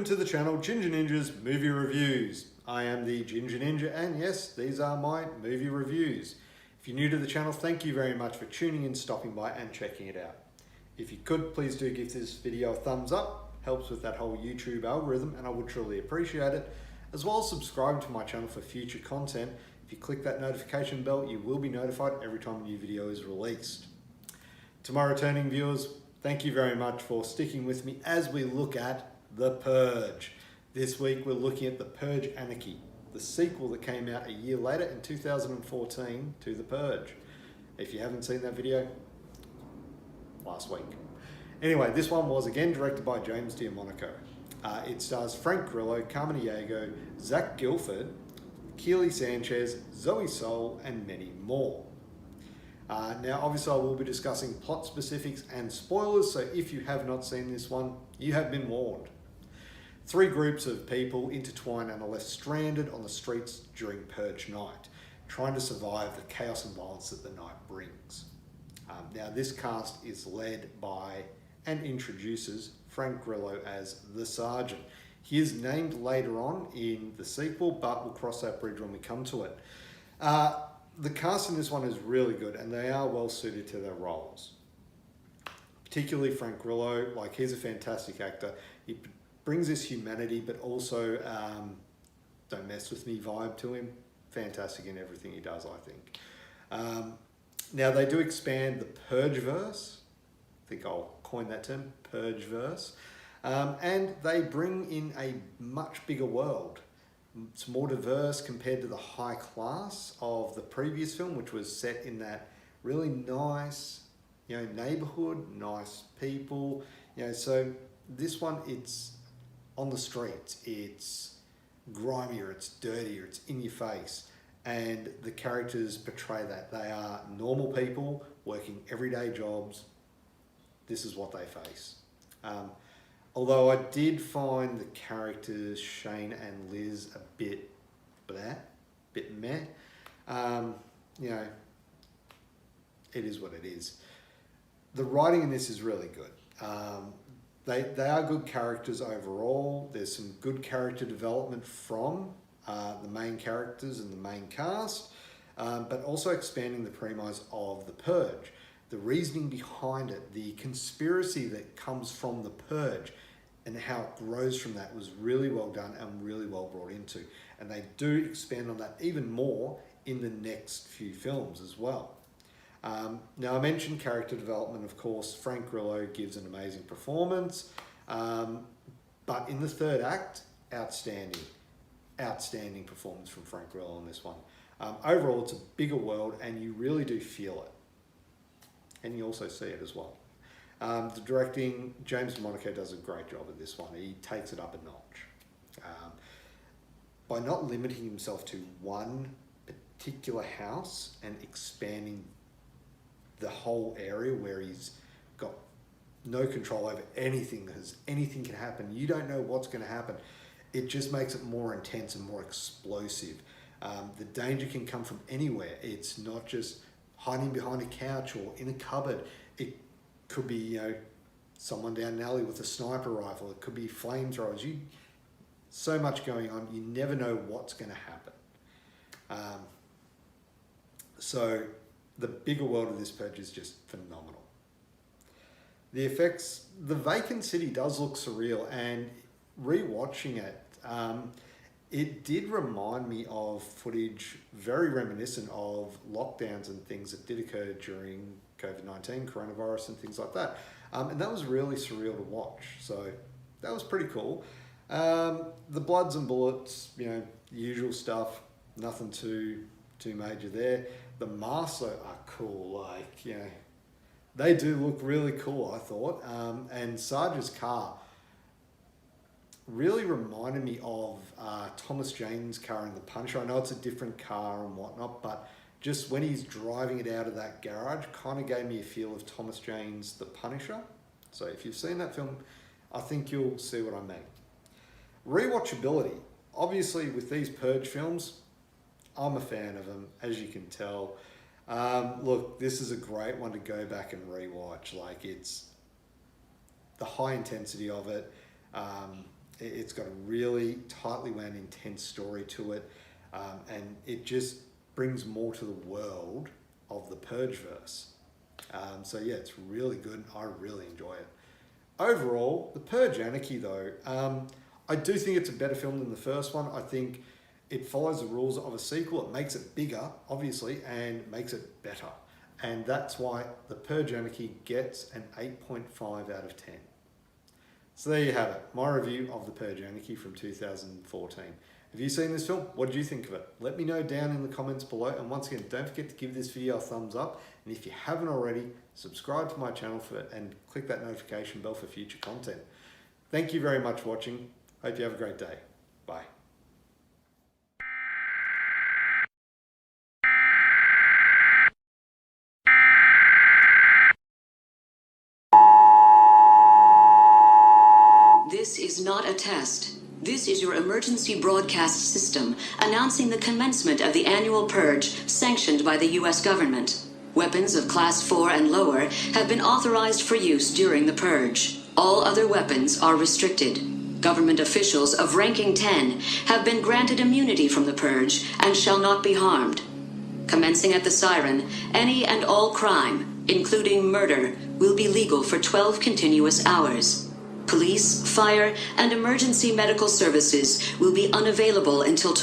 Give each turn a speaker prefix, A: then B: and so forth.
A: Welcome to the channel Ginger Ninja's Movie Reviews. I am the Ginger Ninja and yes, these are my movie reviews. If you're new to the channel, thank you very much for tuning in, stopping by and checking it out. If you could, please do give this video a thumbs up. Helps with that whole YouTube algorithm and I would truly appreciate it. As well as subscribe to my channel for future content. If you click that notification bell, you will be notified every time a new video is released. To my returning viewers, thank you very much for sticking with me as we look at The Purge. This week we're looking at The Purge Anarchy, the sequel that came out a year later in 2014 to The Purge. If you haven't seen that video, last week. Anyway, this one was again directed by James Diamonaco. It stars Frank Grillo, Carmen Diego, Zach Gilford, Keely Sanchez, Zoe Soul, and many more. Now, obviously I will be discussing plot specifics and spoilers, so if you have not seen this one, you have been warned. Three groups of people intertwine and are left stranded on the streets during Purge night, trying to survive the chaos and violence that the night brings. Now, this cast is led by and introduces Frank Grillo as the Sergeant. He is named later on in the sequel, but we'll cross that bridge when we come to it. The cast in this one is really good and they are well suited to their roles. Particularly Frank Grillo, like he's a fantastic actor. He brings this humanity, but also don't mess with me vibe to him. Fantastic in everything he does, I think. Now they do expand the Purgeverse. I think I'll coin that term, Purgeverse. And they bring in a much bigger world. It's more diverse compared to the high class of the previous film, which was set in that really nice, neighborhood, nice people. So this one, it's on the streets, it's grimier, it's dirtier, it's in your face. And the characters portray that. They are normal people working everyday jobs. This is what they face. Although I did find the characters, Shane and Liz, a bit meh. It is what it is. The writing in this is really good. They are good characters overall. There's some good character development from the main characters and the main cast, but also expanding the premise of the Purge. The reasoning behind it, the conspiracy that comes from the Purge and how it grows from that was really well done and really well brought into. And they do expand on that even more in the next few films as well. Now I mentioned character development, of course. Frank Grillo gives an amazing performance, but in the third act, outstanding performance from Frank Grillo on this one. Overall, it's a bigger world and you really do feel it. And you also see it as well. The directing, James Diamonaco does a great job at this one. He takes it up a notch. By not limiting himself to one particular house and expanding the whole area where he's got no control over anything, because anything can happen. You don't know what's going to happen. It just makes it more intense and more explosive. The danger can come from anywhere. It's not just hiding behind a couch or in a cupboard. It could be, someone down an alley with a sniper rifle. It could be flamethrowers. So much going on. You never know what's going to happen. So the bigger world of this Purge is just phenomenal. The effects, the vacant city does look surreal, and rewatching it, it did remind me of footage very reminiscent of lockdowns and things that did occur during COVID-19, coronavirus and things like that. And that was really surreal to watch. So that was pretty cool. The bloods and bullets, the usual stuff, nothing too major there. The masks though are cool, they do look really cool, I thought. And Sarge's car really reminded me of Thomas Jane's car in The Punisher. I know it's a different car and whatnot, but just when he's driving it out of that garage, kind of gave me a feel of Thomas Jane's The Punisher. So if you've seen that film, I think you'll see what I mean. Rewatchability. Obviously with these Purge films, I'm a fan of them, as you can tell. Look, this is a great one to go back and rewatch. It's the high intensity of it. It's got a really tightly wound, intense story to it, and it just brings more to the world of the Purgeverse. So yeah, it's really good. I really enjoy it. Overall, the Purge Anarchy though, I do think it's a better film than the first one. I think it follows the rules of a sequel. It makes it bigger, obviously, and makes it better. And that's why the Purge Anarchy gets an 8.5 out of 10. So there you have it, my review of the Purge Anarchy from 2014. Have you seen this film? What did you think of it? Let me know down in the comments below. And once again, don't forget to give this video a thumbs up. And if you haven't already, subscribe to my channel and click that notification bell for future content. Thank you very much for watching. Hope you have a great day. Bye.
B: This is not a test. This is your emergency broadcast system announcing the commencement of the annual purge sanctioned by the U.S. government. Weapons of Class 4 and lower have been authorized for use during the purge. All other weapons are restricted. Government officials of ranking 10 have been granted immunity from the purge and shall not be harmed. Commencing at the siren, any and all crime, including murder, will be legal for 12 continuous hours. Police, fire, and emergency medical services will be unavailable until